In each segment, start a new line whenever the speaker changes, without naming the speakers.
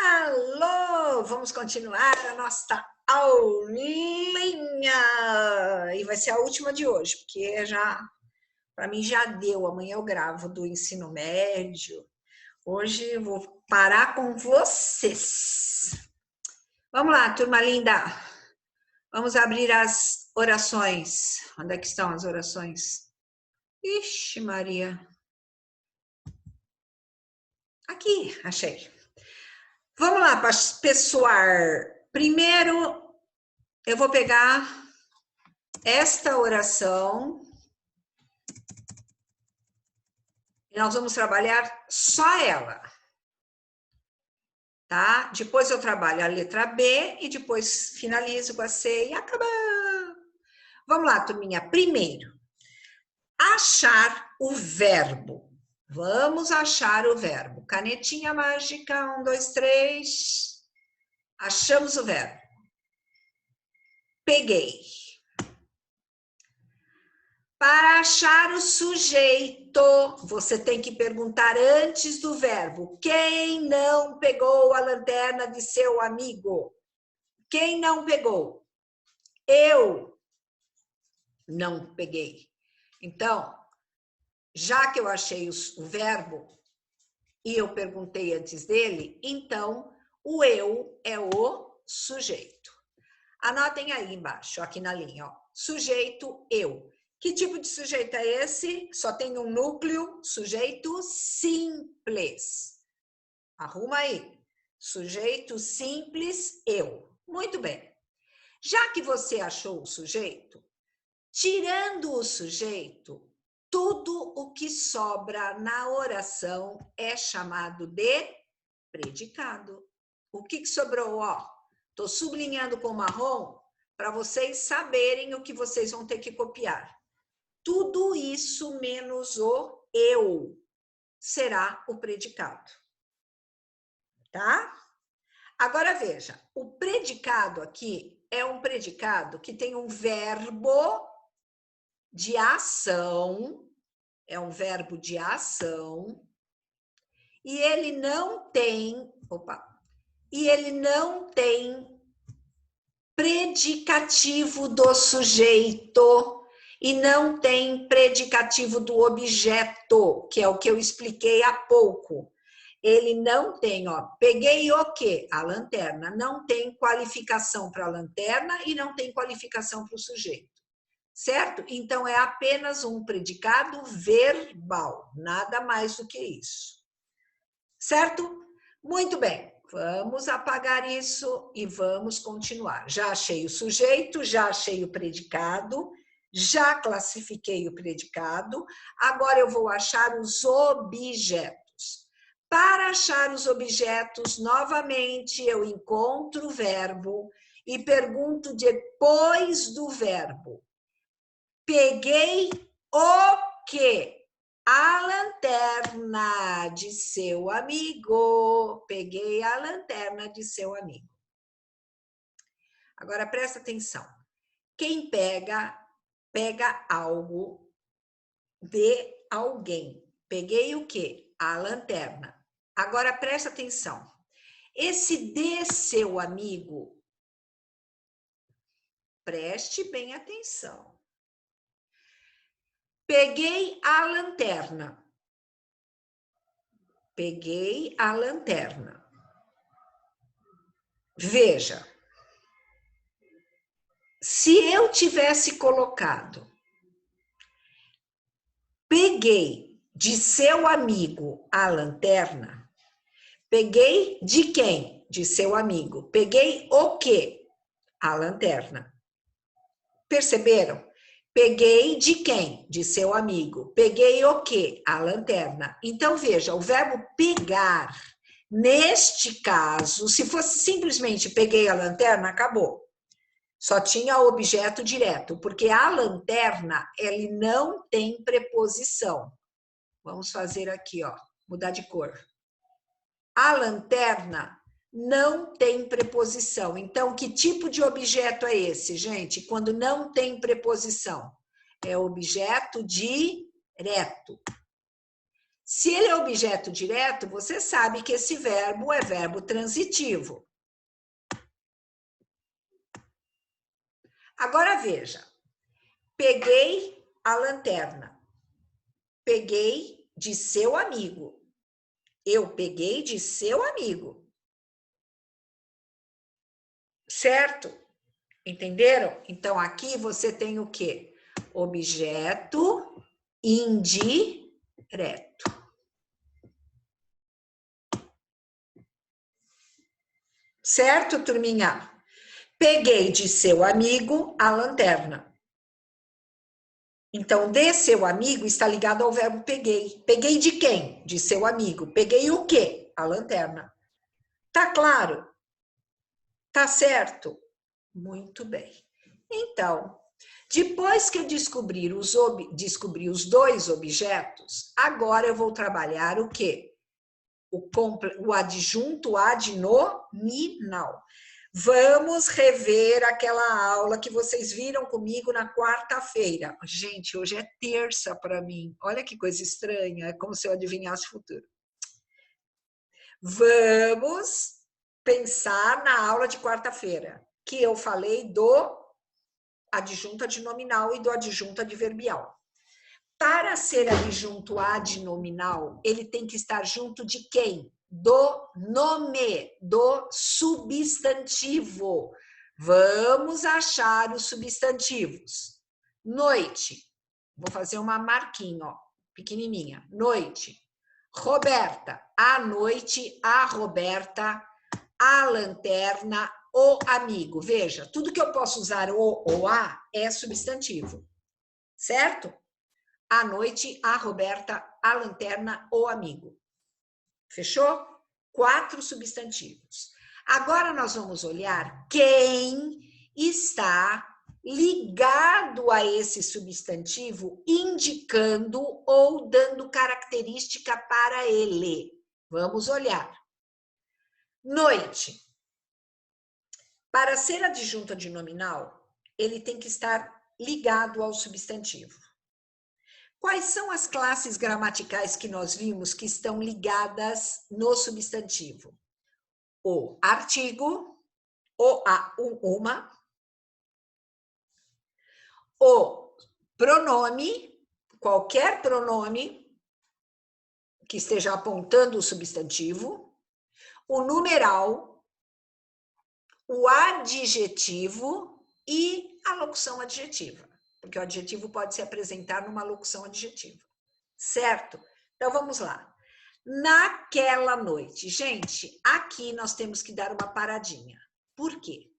Alô, vamos continuar a nossa aulinha. E vai ser a última de hoje, porque já, para mim já deu. Amanhã eu gravo do ensino médio. Hoje eu vou parar com vocês. Vamos lá, turma linda. Vamos abrir as orações. Onde é que estão as orações? Ixi, Maria. Aqui, achei. Vamos lá, pessoal. Primeiro, eu vou pegar esta oração e nós vamos trabalhar só ela, tá? Depois eu trabalho a letra B e depois finalizo com a C e acaba. Vamos lá, turminha. Primeiro, achar o verbo. Vamos achar o verbo. Canetinha mágica, 1, 2, 3. Achamos o verbo. Peguei. Para achar o sujeito, você tem que perguntar antes do verbo. Quem não pegou a lanterna de seu amigo? Quem não pegou? Eu não peguei. Então, já que eu achei o verbo e eu perguntei antes dele, então o eu é o sujeito. Anotem aí embaixo, aqui na linha, ó. Sujeito, eu. Que tipo de sujeito é esse? Só tem um núcleo, sujeito simples. Arruma aí. Sujeito simples, eu. Muito bem. Já que você achou o sujeito, tirando o sujeito, tudo o que sobra na oração é chamado de predicado. O que sobrou? Ó, estou sublinhando com marrom para vocês saberem o que vocês vão ter que copiar. Tudo isso menos o eu será o predicado. Tá? Agora veja, o predicado aqui é um predicado que tem um verbo de ação, é um verbo de ação, e ele não tem, predicativo do sujeito e não tem predicativo do objeto, que é o que eu expliquei há pouco. Ele não tem, ó, peguei o quê? A lanterna. Não tem qualificação para a lanterna e não tem qualificação para o sujeito. Certo? Então, é apenas um predicado verbal, nada mais do que isso. Certo? Muito bem. Vamos apagar isso e vamos continuar. Já achei o sujeito, já achei o predicado, já classifiquei o predicado, agora eu vou achar os objetos. Para achar os objetos, novamente, eu encontro o verbo e pergunto depois do verbo. Peguei o quê? A lanterna de seu amigo. Peguei a lanterna de seu amigo. Agora, presta atenção. Quem pega, pega algo de alguém. Peguei o quê? A lanterna. Agora, presta atenção. Esse de seu amigo, preste bem atenção. Peguei a lanterna. Peguei a lanterna. Veja, se eu tivesse colocado, peguei de seu amigo a lanterna, peguei de quem? De seu amigo. Peguei o quê? A lanterna. Perceberam? Peguei de quem? De seu amigo. Peguei o quê? A lanterna. Então, veja, o verbo pegar, neste caso, se fosse simplesmente peguei a lanterna, acabou. Só tinha objeto direto, porque a lanterna, ele não tem preposição. Vamos fazer aqui, ó, mudar de cor. A lanterna não tem preposição. Então, que tipo de objeto é esse, gente? Quando não tem preposição. É objeto direto. Se ele é objeto direto, você sabe que esse verbo é verbo transitivo. Agora veja, peguei a lanterna. Peguei de seu amigo. Eu peguei de seu amigo. Certo? Entenderam? Então, aqui você tem o quê? Objeto indireto. Certo, turminha? Peguei de seu amigo a lanterna. Então, de seu amigo está ligado ao verbo peguei. Peguei de quem? De seu amigo. Peguei o quê? A lanterna. Tá claro? Tá certo? Muito bem. Então, depois que eu descobri os dois objetos, agora eu vou trabalhar o quê? O adjunto adnominal. Vamos rever aquela aula que vocês viram comigo na quarta-feira. Gente, hoje é terça para mim. Olha que coisa estranha, é como se eu adivinhasse o futuro. Vamos pensar na aula de quarta-feira, que eu falei do adjunto adnominal e do adjunto adverbial. Para ser adjunto adnominal, ele tem que estar junto de quem? Do nome, do substantivo. Vamos achar os substantivos. Noite. Vou fazer uma marquinha, ó, pequenininha. Noite. Roberta. A noite, a Roberta, a lanterna, o amigo. Veja, tudo que eu posso usar o ou a é substantivo. Certo? A noite, a Roberta, a lanterna, o amigo. Fechou? 4 substantivos. Agora nós vamos olhar quem está ligado a esse substantivo, indicando ou dando característica para ele. Vamos olhar. Noite. Para ser adjunto adnominal, ele tem que estar ligado ao substantivo. Quais são as classes gramaticais que nós vimos que estão ligadas no substantivo? O artigo, uma, o pronome, qualquer pronome que esteja apontando o substantivo, o numeral, o adjetivo e a locução adjetiva, porque o adjetivo pode se apresentar numa locução adjetiva, certo? Então, vamos lá. Naquela noite. Gente, aqui nós temos que dar uma paradinha. Por quê?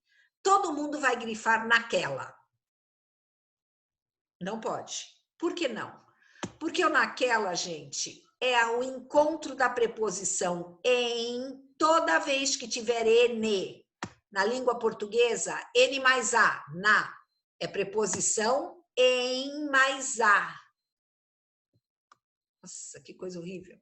Todo mundo vai grifar naquela. Não pode. Por que não? Porque o naquela, gente, é o encontro da preposição em toda vez que tiver N. Na língua portuguesa, N mais A, na, é preposição em mais A. Nossa, que coisa horrível.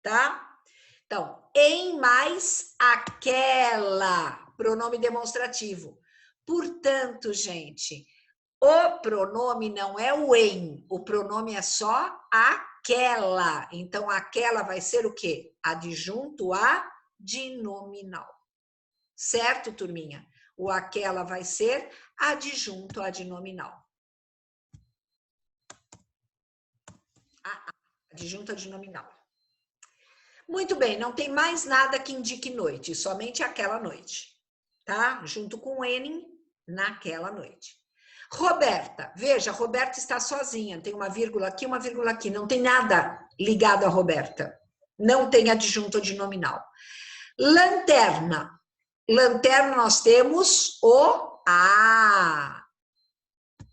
Tá? Então, em mais aquela, pronome demonstrativo. Portanto, gente, o pronome não é o em, o pronome é só aquela. Então, aquela vai ser o quê? Adjunto adnominal. Certo, turminha? O aquela vai ser adjunto adnominal. Adjunto adnominal. Muito bem, não tem mais nada que indique noite, somente aquela noite, tá? Junto com N, naquela noite. Roberta, veja, Roberta está sozinha, tem uma vírgula aqui, não tem nada ligado a Roberta. Não tem adjunto adnominal. Lanterna. Lanterna nós temos o A.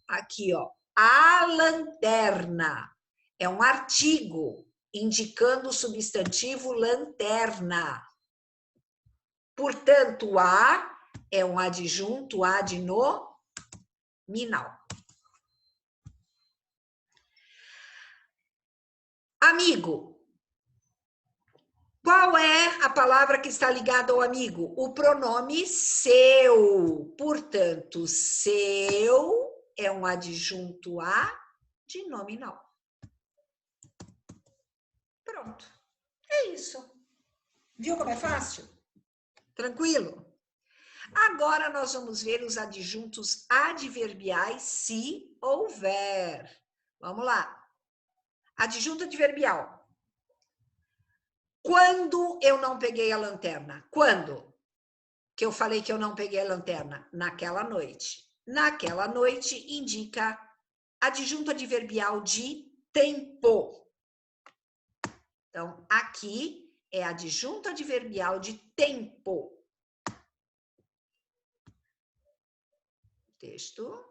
Aqui, ó. A lanterna. É um artigo indicando o substantivo lanterna. Portanto, a é um adjunto adnominal. Amigo. Qual é a palavra que está ligada ao amigo? O pronome seu. Portanto, seu é um adjunto adnominal. Pronto. É isso. Viu como é fácil? Tranquilo? Agora nós vamos ver os adjuntos adverbiais se houver. Vamos lá. Adjunto adverbial. Quando eu não peguei a lanterna? Quando que eu falei que eu não peguei a lanterna? Naquela noite. Naquela noite indica adjunto adverbial de tempo. Então, aqui é adjunto adverbial de tempo. Texto.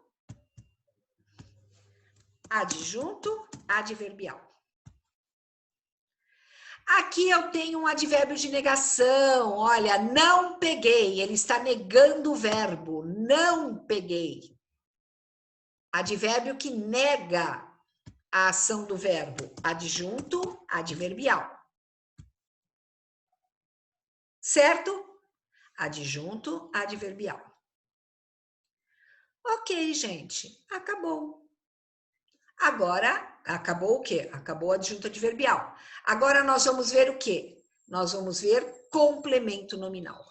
Adjunto adverbial. Aqui eu tenho um advérbio de negação. Olha, não peguei. Ele está negando o verbo. Não peguei. Advérbio que nega a ação do verbo. Adjunto adverbial. Certo? Adjunto adverbial. Ok, gente. Acabou. Agora, acabou o quê? Acabou o adjunto adverbial. Agora nós vamos ver o quê? Nós vamos ver complemento nominal.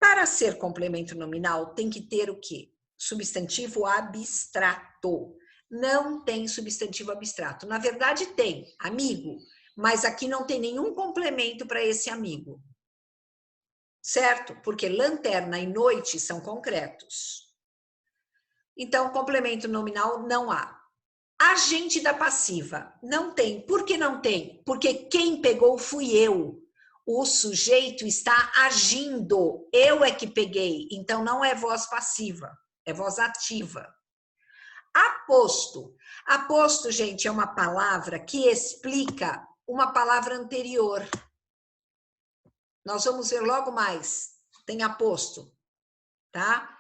Para ser complemento nominal, tem que ter o quê? Substantivo abstrato. Não tem substantivo abstrato. Na verdade, tem, amigo, mas aqui não tem nenhum complemento para esse amigo. Certo? Porque lanterna e noite são concretos. Então, complemento nominal não há. Agente da passiva. Não tem. Por que não tem? Porque quem pegou fui eu. O sujeito está agindo. Eu é que peguei. Então, não é voz passiva. É voz ativa. Aposto. Aposto, gente, é uma palavra que explica uma palavra anterior. Nós vamos ver logo mais. Tem aposto. Tá?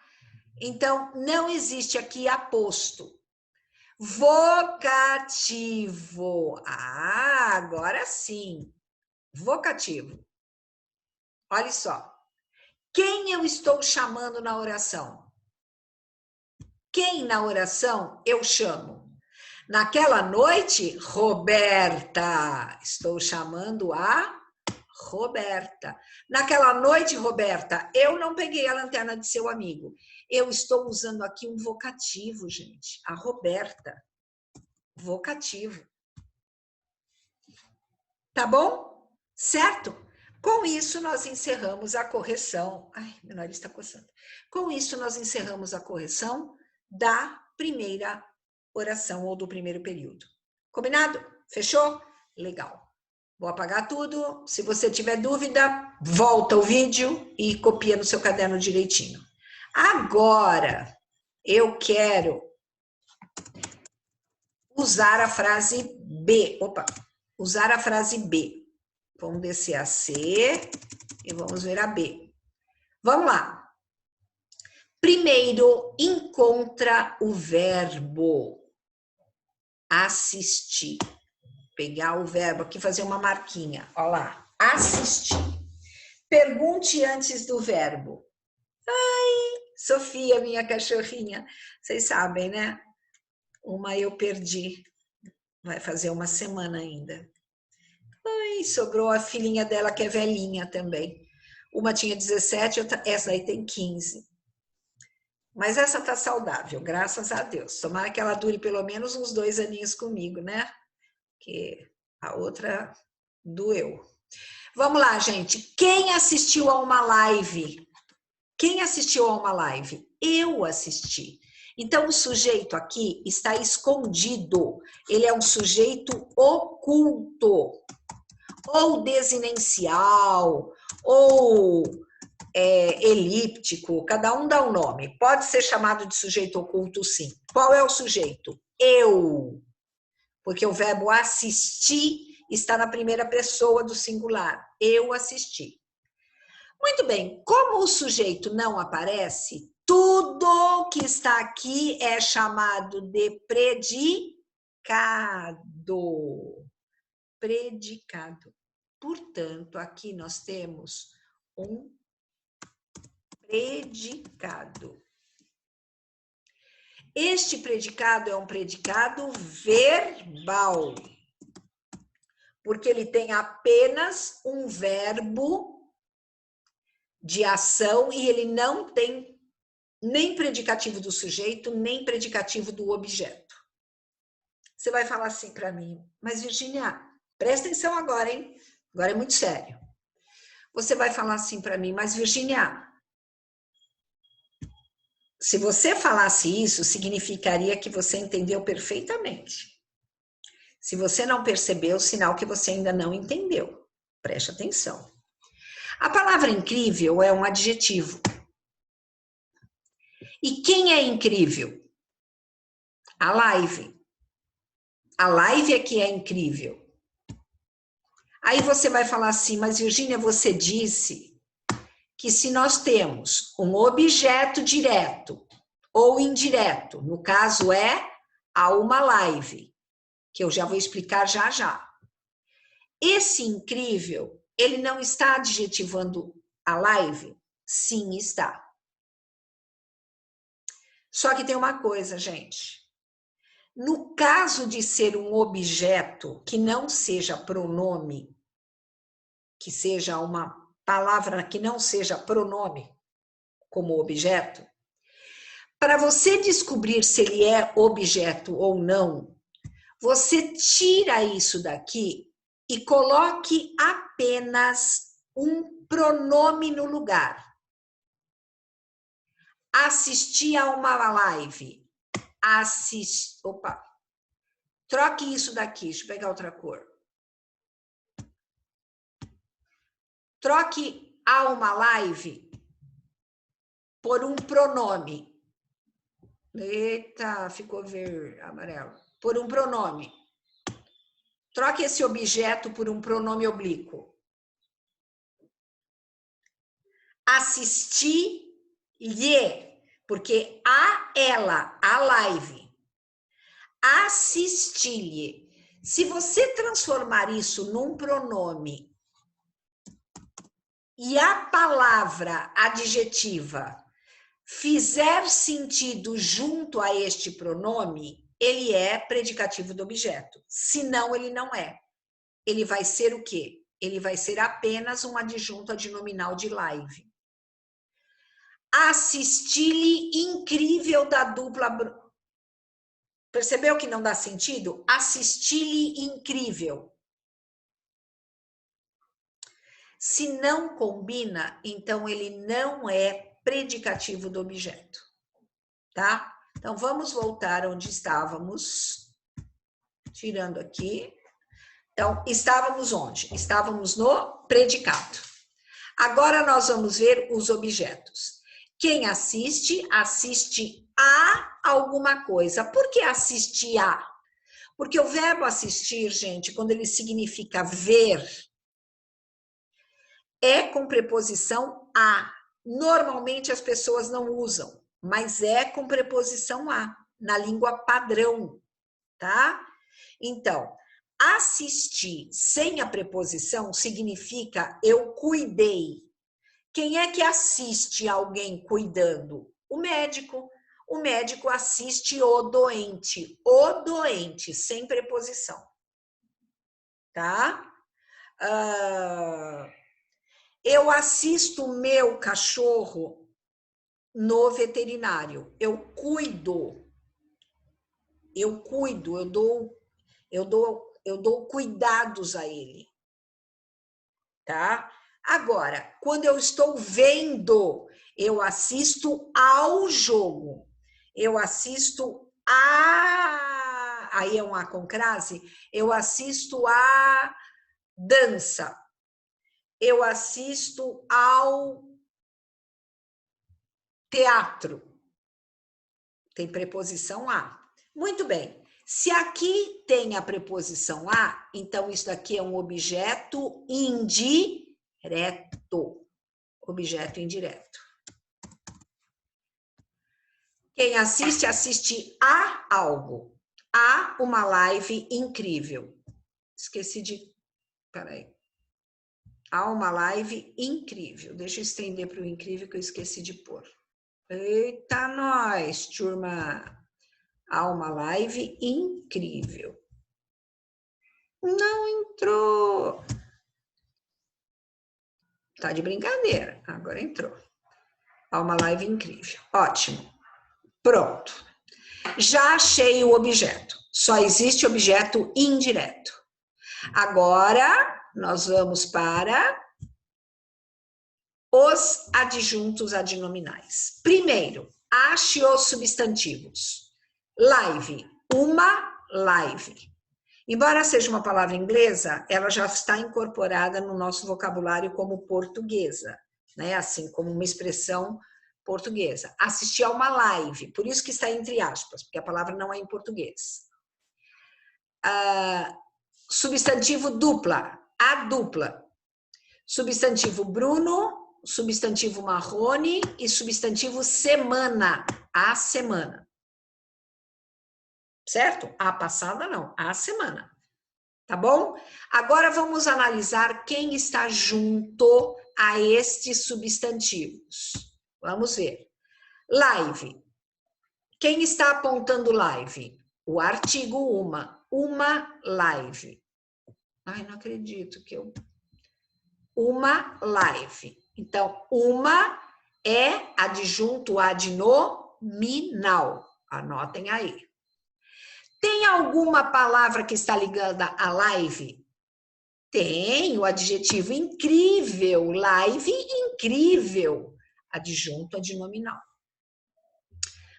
Então, não existe aqui aposto. Vocativo. Ah, agora sim. Vocativo. Olha só. Quem eu estou chamando na oração? Quem na oração eu chamo? Naquela noite, Roberta. Estou chamando a Roberta. Naquela noite, Roberta, eu não peguei a lanterna de seu amigo. Eu estou usando aqui um vocativo, gente. A Roberta. Vocativo. Tá bom? Certo? Com isso, nós encerramos a correção. Ai, meu nariz está coçando. Com isso, nós encerramos a correção da primeira oração ou do primeiro período. Combinado? Fechou? Legal. Vou apagar tudo. Se você tiver dúvida, volta o vídeo e copia no seu caderno direitinho. Agora, eu quero usar a frase B. Opa! Usar a frase B. Vamos descer a C e vamos ver a B. Vamos lá. Primeiro, encontra o verbo assistir. Pegar o verbo aqui, fazer uma marquinha. Olha lá. Assistir. Pergunte antes do verbo. Ai, Sofia, minha cachorrinha. Vocês sabem, né? Uma eu perdi. Vai fazer uma semana ainda. Ai, sobrou a filhinha dela, que é velhinha também. Uma tinha 17, essa aí tem 15. Mas essa tá saudável, graças a Deus. Tomara que ela dure pelo menos uns 2 aninhos comigo, né? Que a outra doeu. Vamos lá, gente. Quem assistiu a uma live? Quem assistiu a uma live? Eu assisti. Então, o sujeito aqui está escondido. Ele é um sujeito oculto. Ou desinencial, ou elíptico, cada um dá um nome. Pode ser chamado de sujeito oculto, sim. Qual é o sujeito? Eu. Porque o verbo assistir está na primeira pessoa do singular. Eu assisti. Muito bem. Como o sujeito não aparece, tudo que está aqui é chamado de predicado. Predicado. Portanto, aqui nós temos um predicado. Este predicado é um predicado verbal. porque ele tem apenas um verbo de ação e ele não tem nem predicativo do sujeito, nem predicativo do objeto. Você vai falar assim para mim, mas Virgínia, presta atenção agora, hein? Agora é muito sério. Você vai falar assim para mim, mas Virgínia, se você falasse isso, significaria que você entendeu perfeitamente. Se você não percebeu, sinal que você ainda não entendeu. Preste atenção. A palavra incrível é um adjetivo. E quem é incrível? A live. A live é que é incrível. Aí você vai falar assim, mas Virgínia, você disse que se nós temos um objeto direto ou indireto, no caso é a uma live, que eu já vou explicar já já. Esse incrível, ele não está adjetivando a live? Sim, está. Só que tem uma coisa, gente. No caso de ser um objeto que não seja pronome, que seja uma palavra que não seja pronome como objeto, para você descobrir se ele é objeto ou não, você tira isso daqui e coloque apenas um pronome no lugar. Assistir a uma live. Opa. Troque isso daqui. Deixa eu pegar outra cor. Troque a uma live por um pronome. Eita, ficou verde, amarelo. Por um pronome. Troque esse objeto por um pronome oblíquo. Assistir-lhe, porque a ela, a live. Assistir-lhe. Se você transformar isso num pronome e a palavra adjetiva fizer sentido junto a este pronome, ele é predicativo do objeto. Senão, ele não é. Ele vai ser o quê? Ele vai ser apenas um adjunto adnominal de live. Assistir-lhe incrível da dupla... Percebeu que não dá sentido? Assistir-lhe incrível. Se não combina, então ele não é predicativo do objeto. Tá? Então, vamos voltar onde estávamos. Tirando aqui. Então, estávamos onde? Estávamos no predicado. Agora, nós vamos ver os objetos. Quem assiste, assiste a alguma coisa. Por que assiste a? Porque o verbo assistir, gente, quando ele significa ver, é com preposição a. Normalmente as pessoas não usam, mas é com preposição a, na língua padrão, tá? Então, assistir sem a preposição significa eu cuidei. Quem é que assiste alguém cuidando? O médico. O médico assiste o doente, sem preposição. Tá? Eu assisto o meu cachorro no veterinário. Eu cuido, eu dou cuidados a ele. Tá? Agora, quando eu estou vendo, eu assisto ao jogo. Eu assisto a... Aí é um A com crase. Eu assisto a dança. Eu assisto ao teatro. Tem preposição a. Muito bem. Se aqui tem a preposição a, então isso aqui é um objeto indireto. Objeto indireto. Quem assiste, assiste a algo. A uma live incrível. Esqueci de... Peraí. A uma live incrível. Deixa eu estender para o incrível que eu esqueci de pôr. Eita, nós, turma! Há uma live incrível. Não entrou. Tá de brincadeira. Agora entrou. Ó, uma live incrível. Ótimo. Pronto. Já achei o objeto. Só existe objeto indireto. Agora, nós vamos para os adjuntos adnominais. Primeiro, ache os substantivos. Live, uma live. Embora seja uma palavra inglesa, ela já está incorporada no nosso vocabulário como portuguesa, né? Assim como uma expressão portuguesa. Assistir a uma live, por isso que está entre aspas, porque a palavra não é em português. Substantivo dupla, a dupla. Substantivo Bruno, substantivo Marrone e substantivo semana, a semana. Certo? A passada não, a semana. Tá bom? Agora vamos analisar quem está junto a estes substantivos. Vamos ver. Live. Quem está apontando live? O artigo uma live. Ai, não acredito que eu... Uma live. Então, uma é adjunto adnominal. Anotem aí. Tem alguma palavra que está ligada à live? Tem o adjetivo incrível, live incrível, adjunto adnominal.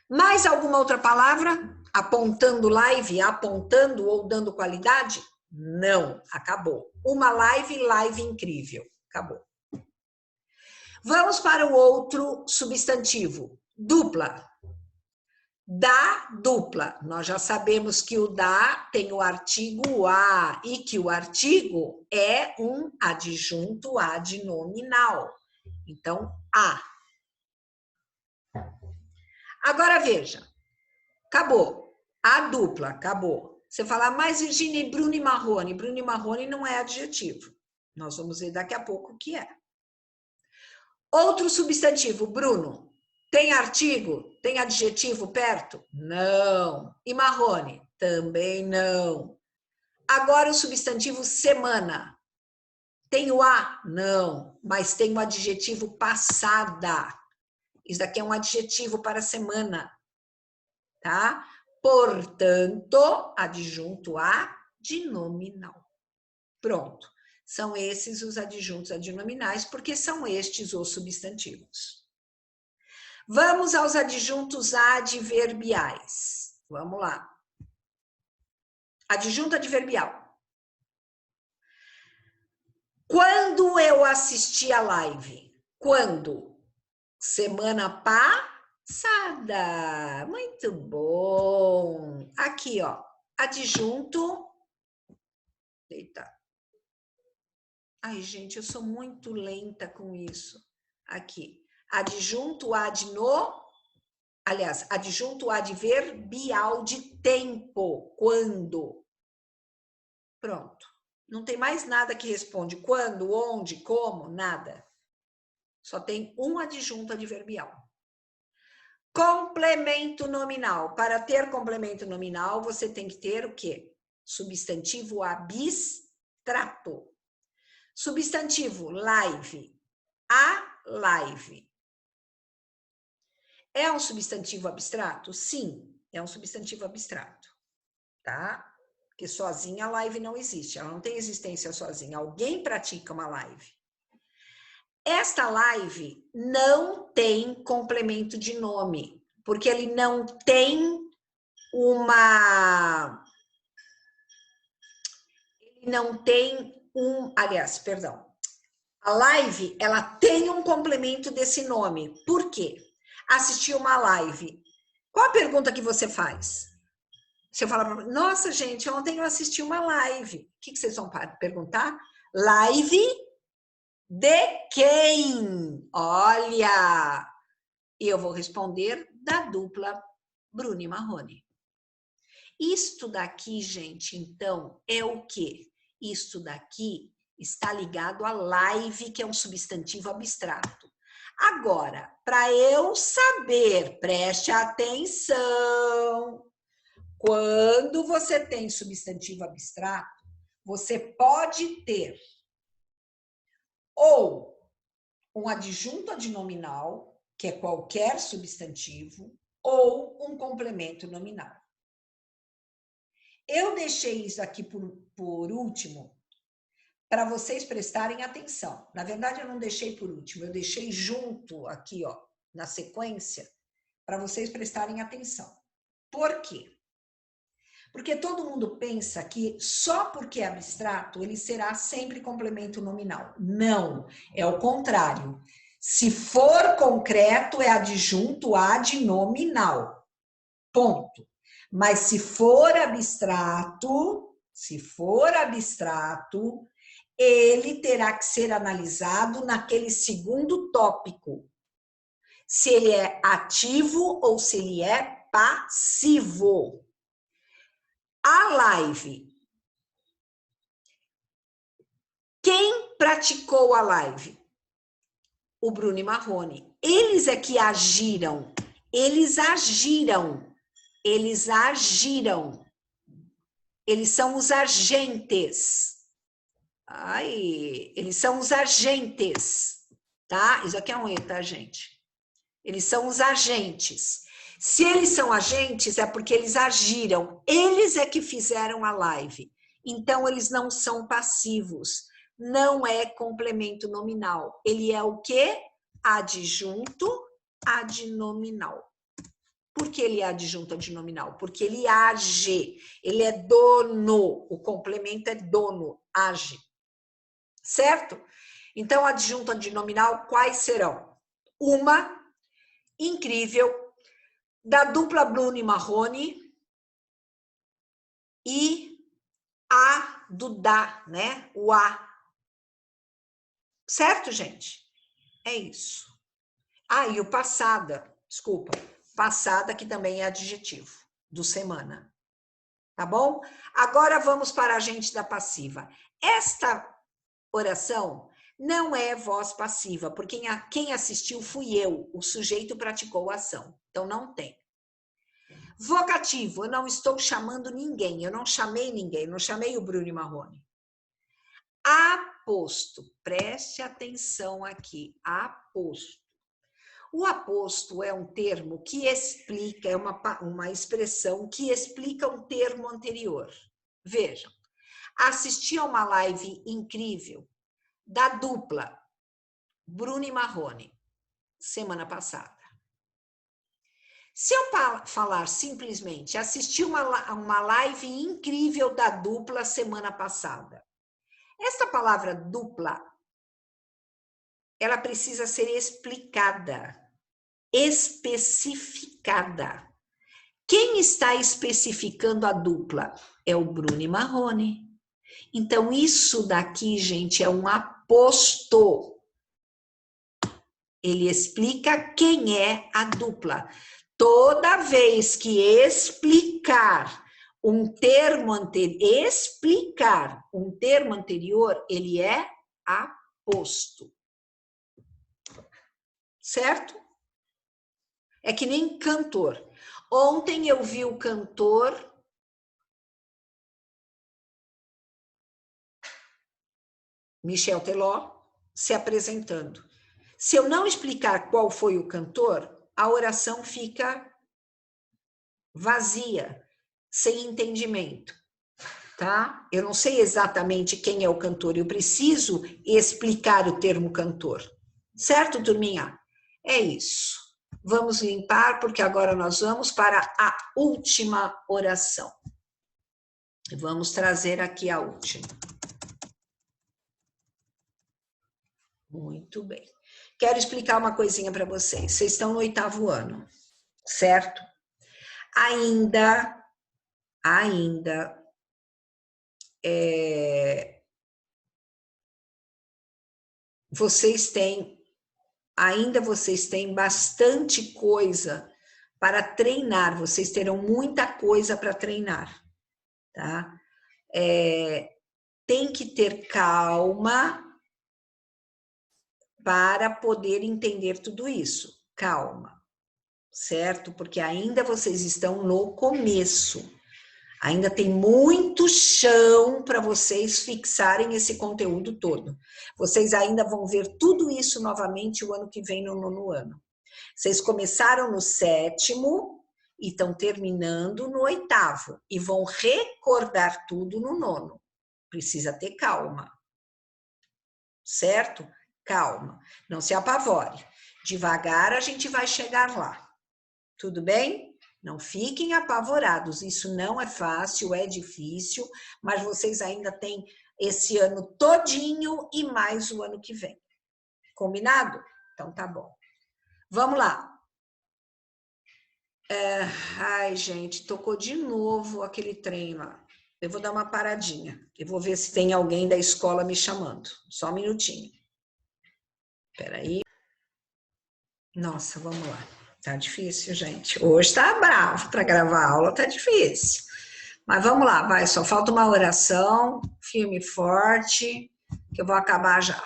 Mais alguma outra palavra? Apontando live, apontando ou dando qualidade? Não, acabou. Uma live, live incrível, acabou. Vamos para o outro substantivo, dupla. Da dupla. Nós já sabemos que o da tem o artigo a e que o artigo é um adjunto adnominal. Então, a. Agora veja, acabou. A dupla, acabou. Você fala, mas Virginia, Bruno e Marrone. Bruno e Marrone não é adjetivo. Nós vamos ver daqui a pouco o que é. Outro substantivo, Bruno. Tem artigo? Tem adjetivo perto? Não. E Marrone? Também não. Agora o substantivo semana. Tem o a? Não. Mas tem o adjetivo passada. Isso daqui é um adjetivo para semana. Tá? Portanto, adjunto adnominal. Pronto. São esses os adjuntos adnominais, porque são estes os substantivos. Vamos aos adjuntos adverbiais. Vamos lá. Adjunto adverbial. Quando eu assisti a live? Quando? Semana passada. Muito bom. Aqui, ó. Adjunto. Eita. Ai, gente, eu sou muito lenta com isso. Aqui. Adjunto adjunto adverbial de tempo. Quando? Pronto. Não tem mais nada que responde quando, onde, como, nada. Só tem um adjunto adverbial. Complemento nominal. Para ter complemento nominal, você tem que ter o quê? Substantivo abstrato. Substantivo live. A live. É um substantivo abstrato? Sim, é um substantivo abstrato, tá? Porque sozinha a live não existe, ela não tem existência sozinha. Alguém pratica uma live. Esta live não tem complemento de nome, porque ele não tem uma... Ele não tem um... Aliás, perdão. A live, ela tem um complemento desse nome. Por quê? Assistir uma live. Qual a pergunta que você faz? Você fala para mim, nossa, gente, ontem eu assisti uma live. O que vocês vão perguntar? Live de quem? Olha! E eu vou responder da dupla Bruno e Marrone. Isto daqui, gente, então, é o quê? Isto daqui está ligado à live, que é um substantivo abstrato. Agora, para eu saber, preste atenção, quando você tem substantivo abstrato, você pode ter ou um adjunto adnominal, que é qualquer substantivo, ou um complemento nominal. Eu deixei isso aqui por último, para vocês prestarem atenção. Na verdade, eu não deixei por último, eu deixei junto aqui, ó, na sequência, para vocês prestarem atenção. Por quê? Porque todo mundo pensa que só porque é abstrato, ele será sempre complemento nominal. Não, é o contrário. Se for concreto, é adjunto adnominal. Ponto. Mas se for abstrato, ele terá que ser analisado naquele segundo tópico. Se ele é ativo ou se ele é passivo. A live. Quem praticou a live? O Bruno e Marrone. Eles é que agiram. Eles agiram. Eles agiram. Eles são os agentes. Ai, eles são os agentes. Tá? Isso aqui é um E, tá, gente? Eles são os agentes. Se eles são agentes, é porque eles agiram. Eles é que fizeram a live. Então, eles não são passivos. Não é complemento nominal. Ele é o quê? Adjunto adnominal. Por que ele é adjunto adnominal? Porque ele age. Ele é dono. O complemento é dono. Age. Certo? Então, adjunto adnominal, quais serão? Uma incrível, da dupla Bruno e Marrone, e a do da, né? O a. Certo, gente? É isso. Ah, e o passada, desculpa, passada que também é adjetivo, do semana. Tá bom? Agora vamos para a agente da passiva. Esta oração não é voz passiva, porque quem assistiu fui eu, o sujeito praticou a ação. Então, não tem. Vocativo, eu não estou chamando ninguém, eu não chamei ninguém, não chamei o Bruno e Marrone. Aposto, preste atenção aqui, aposto. O aposto é um termo que explica, é uma expressão que explica um termo anterior. Vejam, assisti a uma live incrível da dupla Bruno e Marrone, semana passada. Se eu falar simplesmente, assisti uma live incrível da dupla semana passada. Esta palavra dupla, ela precisa ser explicada, especificada. Quem está especificando a dupla? É o Bruno e Marrone. Então, isso daqui, gente, é um aposto. Ele explica quem é a dupla. Toda vez que explicar um termo anterior, ele é aposto. Certo? É que nem cantor. Ontem eu vi o cantor Michel Teló se apresentando. Se eu não explicar qual foi o cantor, a oração fica vazia, sem entendimento, tá? Eu não sei exatamente quem é o cantor, eu preciso explicar o termo cantor. Certo, turminha? É isso. Vamos limpar, porque agora nós vamos para a última oração. Vamos trazer aqui a última. Muito bem. Quero explicar uma coisinha para vocês. Vocês estão no 8º ano, certo? Ainda vocês têm bastante coisa para treinar. Vocês terão muita coisa para treinar, tá? Tem que ter calma para poder entender tudo isso. Calma, certo? Porque ainda vocês estão no começo. Ainda tem muito chão para vocês fixarem esse conteúdo todo. Vocês ainda vão ver tudo isso novamente o ano que vem, no 9º ano. Vocês começaram no 7º e estão terminando no 8º. E vão recordar tudo no 9º. Precisa ter calma. Certo? Calma. Não se apavore. Devagar a gente vai chegar lá. Tudo bem? Não fiquem apavorados. Isso não é fácil, é difícil, mas vocês ainda têm esse ano todinho e mais o ano que vem. Combinado? Então tá bom. Vamos lá. Ai, gente, tocou de novo aquele trem lá. Eu vou dar uma paradinha. Eu vou ver se tem alguém da escola me chamando. Só um minutinho. Espera aí. Nossa, vamos lá. Tá difícil, gente. Hoje tá bravo para gravar a aula, tá difícil. Mas vamos lá, vai. Só falta uma oração, firme e forte, que eu vou acabar já.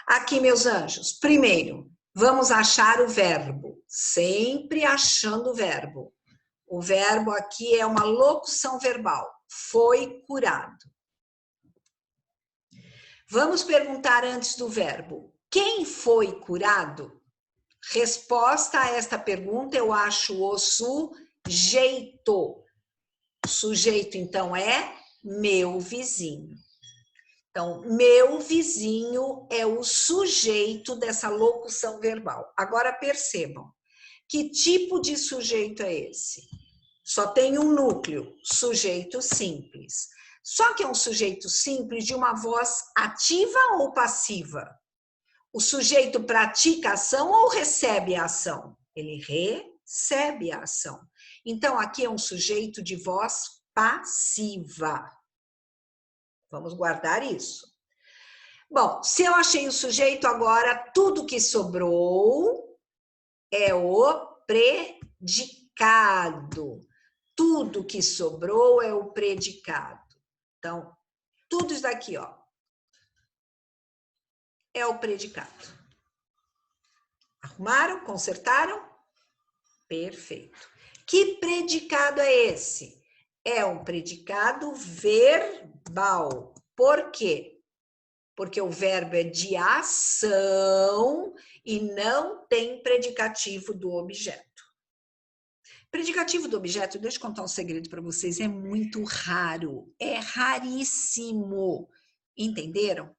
Aqui, meus anjos. Primeiro, vamos achar o verbo. Sempre achando o verbo. O verbo aqui é uma locução verbal. Foi curado. Vamos perguntar antes do verbo. Quem foi curado? Resposta a esta pergunta, eu acho o sujeito. O sujeito, então, é meu vizinho. Então, meu vizinho é o sujeito dessa locução verbal. Agora, percebam, que tipo de sujeito é esse? Só tem um núcleo, sujeito simples. Só que é um sujeito simples de uma voz ativa ou passiva? O sujeito pratica a ação ou recebe a ação? Ele recebe a ação. Então, aqui é um sujeito de voz passiva. Vamos guardar isso. Bom, se eu achei o sujeito agora, tudo que sobrou é o predicado. Tudo que sobrou é o predicado. Então, tudo isso daqui, ó, é o predicado. Arrumaram? Consertaram? Perfeito. Que predicado é esse? É um predicado verbal. Por quê? Porque o verbo é de ação e não tem predicativo do objeto. Predicativo do objeto, deixa eu contar um segredo para vocês, é muito raro, é raríssimo. Entenderam?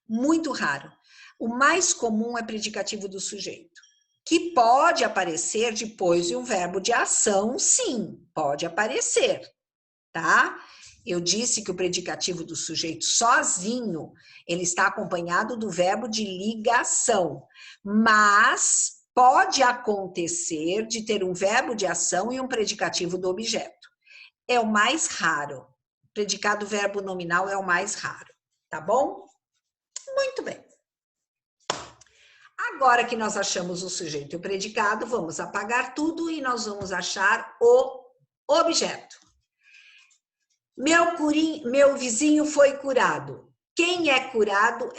Muito raro. O mais comum é predicativo do sujeito, que pode aparecer depois de um verbo de ação, sim, pode aparecer, tá? Eu disse que o predicativo do sujeito sozinho, ele está acompanhado do verbo de ligação, mas pode acontecer de ter um verbo de ação e um predicativo do objeto. É o mais raro. Predicado verbo nominal é o mais raro, tá bom? Muito bem. Agora que nós achamos o sujeito e o predicado, vamos apagar tudo e nós vamos achar o objeto. Meu vizinho foi curado. Quem é curado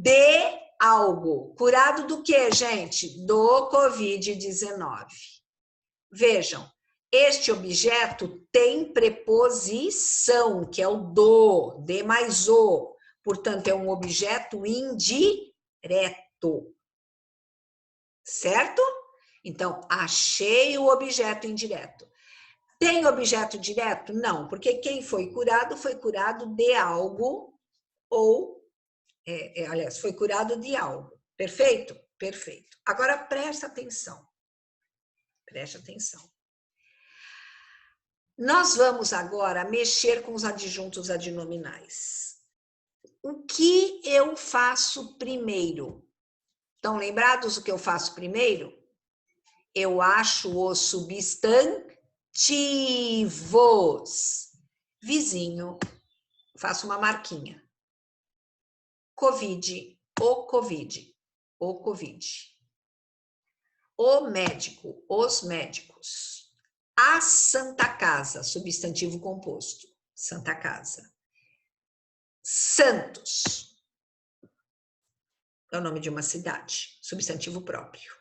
de algo. Curado do quê, gente? Do Covid-19. Vejam, este objeto tem preposição, que é o do, de mais o. Portanto, é um objeto indireto. Certo? Então, achei o objeto indireto. Tem objeto direto? Não, porque quem foi curado de algo ou, aliás, foi curado de algo. Perfeito? Perfeito. Agora, presta atenção. Preste atenção. Nós vamos agora mexer com os adjuntos adnominais. O que eu faço primeiro? Estão lembrados o que eu faço primeiro? Eu acho os substantivos. Vizinho, faço uma marquinha. Covid, o Covid, o Covid. O médico, os médicos. A Santa Casa, substantivo composto, Santa Casa. Santos, é o nome de uma cidade, substantivo próprio.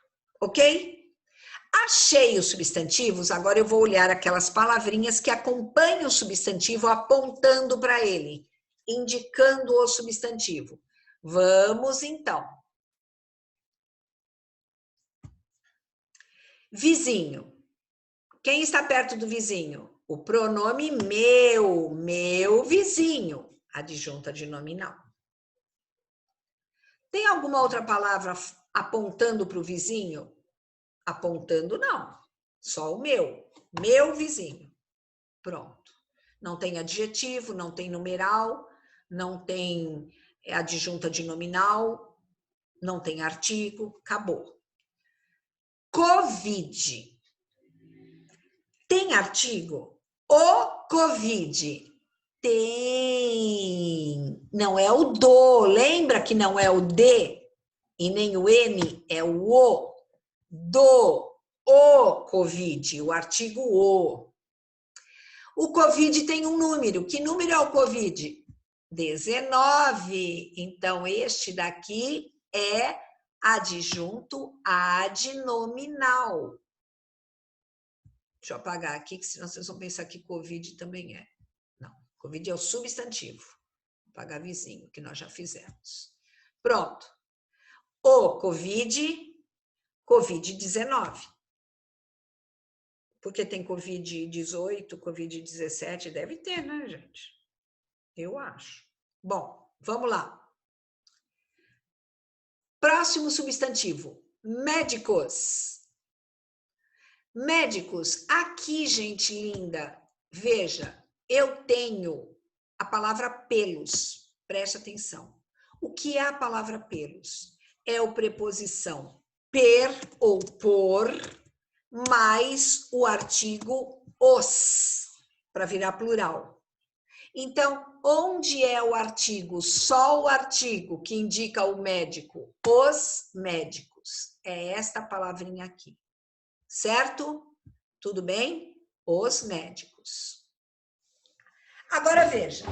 Ok? Achei os substantivos, agora eu vou olhar aquelas palavrinhas que acompanham o substantivo apontando para ele, indicando o substantivo. Vamos então. Vizinho. Quem está perto do vizinho? O pronome meu vizinho, adjunta de nominal. Tem alguma outra palavra apontando para o vizinho? Apontando não, só o meu vizinho. Pronto. Não tem adjetivo, não tem numeral, não tem adjunta de nominal, não tem artigo, acabou. Covid. Tem artigo? O Covid. Tem. Não é o do, lembra que não é o de e nem o N, é o O. Do, o Covid, o artigo o. O Covid tem um número. Que número é o Covid? 19. Então, este daqui é adjunto adnominal. Deixa eu apagar aqui, que senão vocês vão pensar que Covid também é. Não, Covid é o substantivo. Vou apagar vizinho, que nós já fizemos. Pronto. O Covid, Covid-19. Porque tem Covid-18, Covid-17, deve ter, né, gente? Eu acho. Bom, vamos lá. Próximo substantivo, médicos. Médicos, aqui, gente linda, veja, eu tenho a palavra pelos, preste atenção. O que é a palavra pelos? É a preposição per ou por, mais o artigo os, para virar plural. Então, onde é o artigo? Só o artigo que indica o médico. Os médicos. É esta palavrinha aqui. Certo? Tudo bem? Os médicos. Agora veja.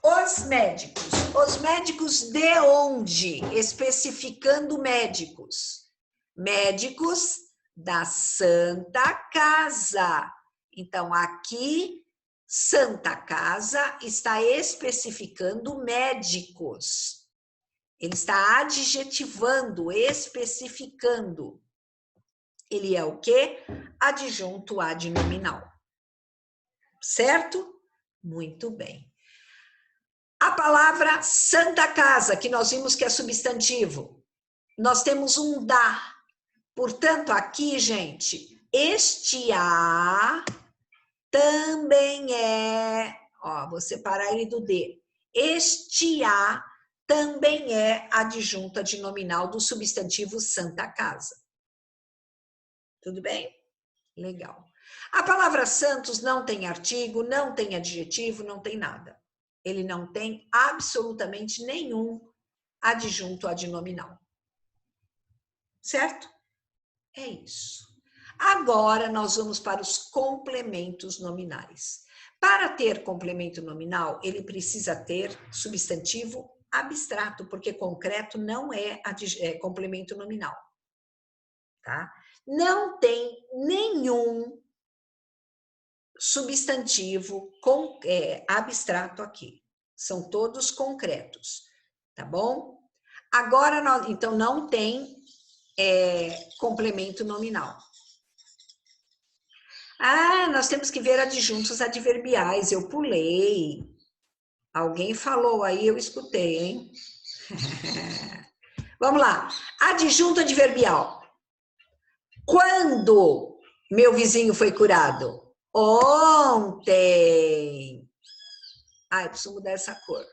Os médicos. Os médicos de onde? Especificando médicos. Médicos da Santa Casa. Então, aqui, Santa Casa está especificando médicos. Ele está adjetivando, especificando. Ele é o quê? Adjunto adnominal. Certo? Muito bem. A palavra Santa Casa, que nós vimos que é substantivo, nós temos um da. Portanto, aqui, gente, este a também é, ó, vou separar ele do D. Este a também é adjunta de nominal do substantivo Santa Casa. Tudo bem? Legal. A palavra Santos não tem artigo, não tem adjetivo, não tem nada. Ele não tem absolutamente nenhum adjunto adnominal. Certo? É isso. Agora, nós vamos para os complementos nominais. Para ter complemento nominal, ele precisa ter substantivo abstrato, porque concreto não é complemento nominal. Tá? Não tem nenhum substantivo abstrato aqui. São todos concretos. Tá bom? Agora, então, não tem complemento nominal. Ah, nós temos que ver adjuntos adverbiais. Eu pulei. Alguém falou aí, eu escutei, hein? Vamos lá. Adjunto adverbial. Quando meu vizinho foi curado? Ontem. Ah, eu preciso mudar essa cor.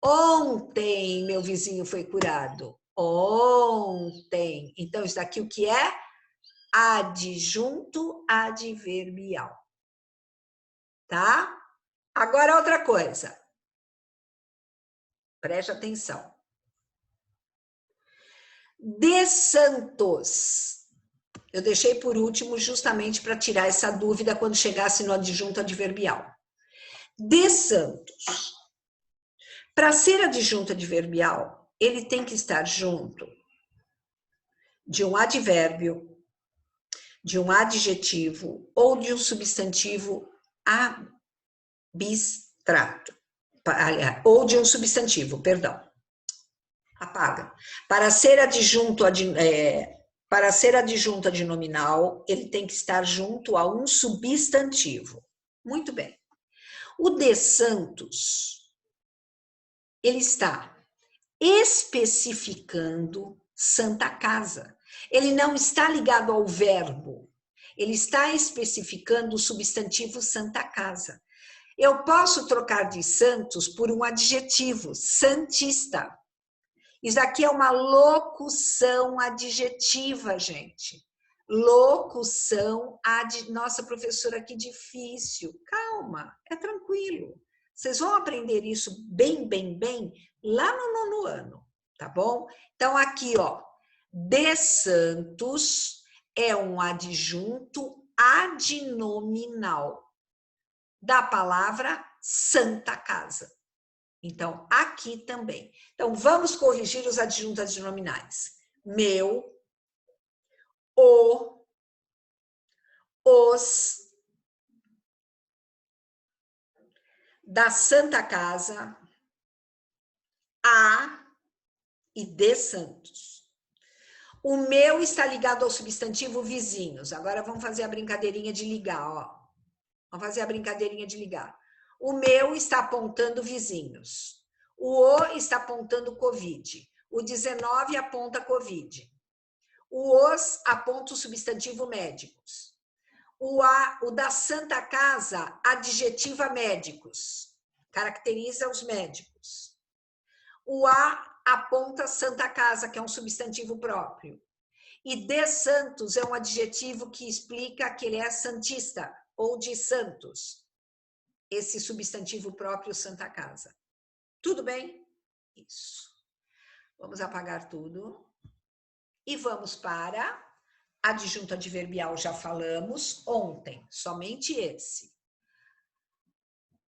Ontem meu vizinho foi curado. Ontem. Então, isso daqui o que é? Adjunto adverbial. Tá? Agora outra coisa. Preste atenção. De Santos. Eu deixei por último justamente para tirar essa dúvida quando chegasse no adjunto adverbial. De Santos. Para ser adjunto adverbial, ele tem que estar junto de um advérbio, de um adjetivo ou de um substantivo abstrato. Ou de um substantivo, perdão. Apaga. Para ser adjunto adnominal, ele tem que estar junto a um substantivo. Muito bem. O de Santos, ele está especificando Santa Casa. Ele não está ligado ao verbo. Ele está especificando o substantivo Santa Casa. Eu posso trocar de Santos por um adjetivo, santista. Isso aqui é uma locução adjetiva, gente. Locução Nossa, professora, que difícil. Calma, é tranquilo. Vocês vão aprender isso bem lá no 9º ano, tá bom? Então, aqui, ó, de Santos é um adjunto adnominal da palavra Santa Casa. Então, aqui também. Então, vamos corrigir os adjuntos adnominais. Meu, o, os, da Santa Casa, a e de Santos. O meu está ligado ao substantivo vizinhos. Agora vamos fazer a brincadeirinha de ligar, ó. Vamos fazer a brincadeirinha de ligar. O meu está apontando vizinhos. O está apontando Covid. O 19 aponta Covid. O os aponta o substantivo médicos. O da Santa Casa adjetiva médicos. Caracteriza os médicos. O a aponta Santa Casa, que é um substantivo próprio. E de Santos é um adjetivo que explica que ele é santista, ou de Santos. Esse substantivo próprio, Santa Casa. Tudo bem? Isso. Vamos apagar tudo. E vamos para adjunto adverbial, já falamos ontem, somente esse.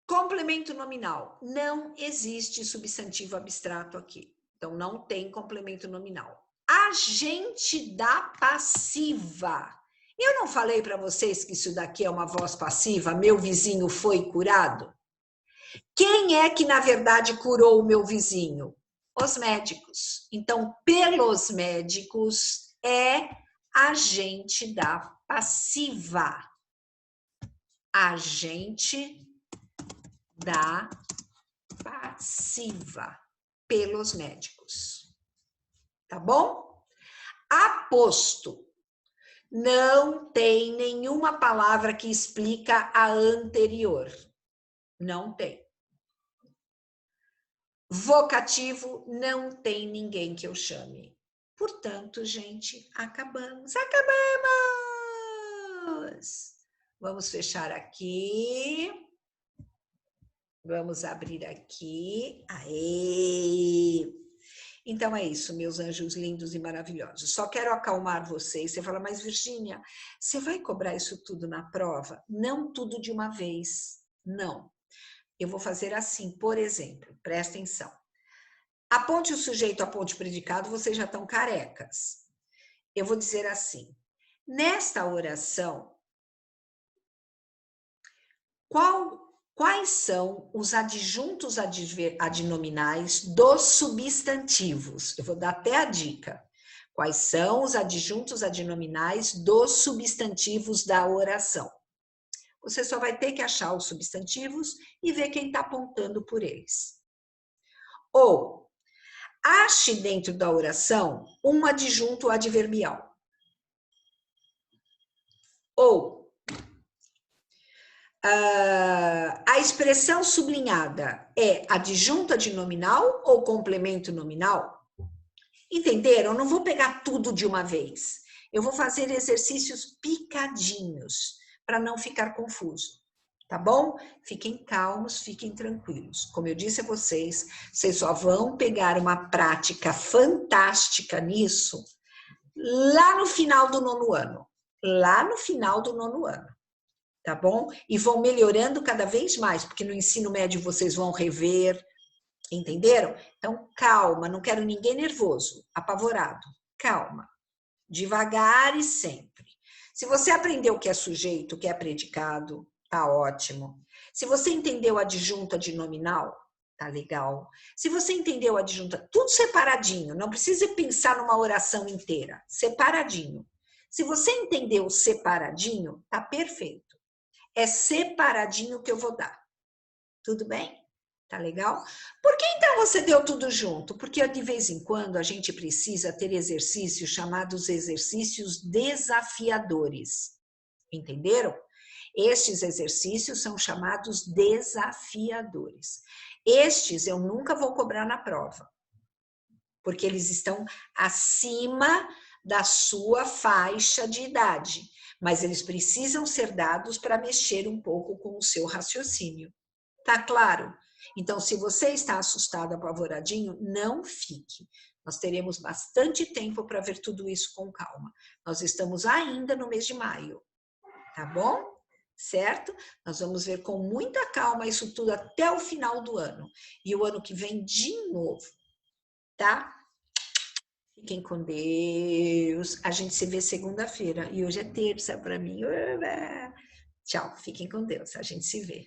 Complemento nominal. Não existe substantivo abstrato aqui. Então, não tem complemento nominal. Agente da passiva. Eu não falei para vocês que isso daqui é uma voz passiva? Meu vizinho foi curado? Quem é que, na verdade, curou o meu vizinho? Os médicos. Então, pelos médicos, é agente da passiva. Agente da passiva. Pelos médicos. Tá bom? Aposto. Não tem nenhuma palavra que explica a anterior. Não tem. Vocativo, não tem ninguém que eu chame. Portanto, gente, acabamos. Acabamos! Vamos fechar aqui. Vamos abrir aqui. Aê! Então é isso, meus anjos lindos e maravilhosos. Só quero acalmar vocês. Você fala, mas Virgínia, você vai cobrar isso tudo na prova? Não tudo de uma vez. Não. Eu vou fazer assim, por exemplo, presta atenção. Aponte o sujeito, aponte o predicado, vocês já estão carecas. Eu vou dizer assim, nesta oração, quais são os adjuntos adnominais dos substantivos? Eu vou dar até a dica. Quais são os adjuntos adnominais dos substantivos da oração? Você só vai ter que achar os substantivos e ver quem está apontando por eles. Ou, ache dentro da oração um adjunto adverbial. Ou, a expressão sublinhada é adjunto adnominal ou complemento nominal? Entenderam? Eu não vou pegar tudo de uma vez. Eu vou fazer exercícios picadinhos, para não ficar confuso. Tá bom? Fiquem calmos, fiquem tranquilos. Como eu disse a vocês, vocês só vão pegar uma prática fantástica nisso lá no final do 9º ano. Lá no final do 9º ano. Tá bom? E vão melhorando cada vez mais, porque no ensino médio vocês vão rever. Entenderam? Então, calma, não quero ninguém nervoso, apavorado. Calma. Devagar e sempre. Se você aprendeu o que é sujeito, o que é predicado, tá ótimo. Se você entendeu adjunto adnominal, tá legal. Se você entendeu adjunto, tudo separadinho, não precisa pensar numa oração inteira, separadinho. Se você entendeu separadinho, tá perfeito. É separadinho que eu vou dar. Tudo bem? Tá legal? Por que então você deu tudo junto? Porque de vez em quando a gente precisa ter exercícios chamados exercícios desafiadores. Entenderam? Estes exercícios são chamados desafiadores. Estes eu nunca vou cobrar na prova, porque eles estão acima da sua faixa de idade, mas eles precisam ser dados para mexer um pouco com o seu raciocínio. Tá claro? Então, se você está assustado, apavoradinho, não fique. Nós teremos bastante tempo para ver tudo isso com calma. Nós estamos ainda no mês de maio, tá bom? Certo? Nós vamos ver com muita calma isso tudo até o final do ano. E o ano que vem de novo, tá? Fiquem com Deus. A gente se vê segunda-feira. E hoje é terça para mim. Tchau. Fiquem com Deus. A gente se vê.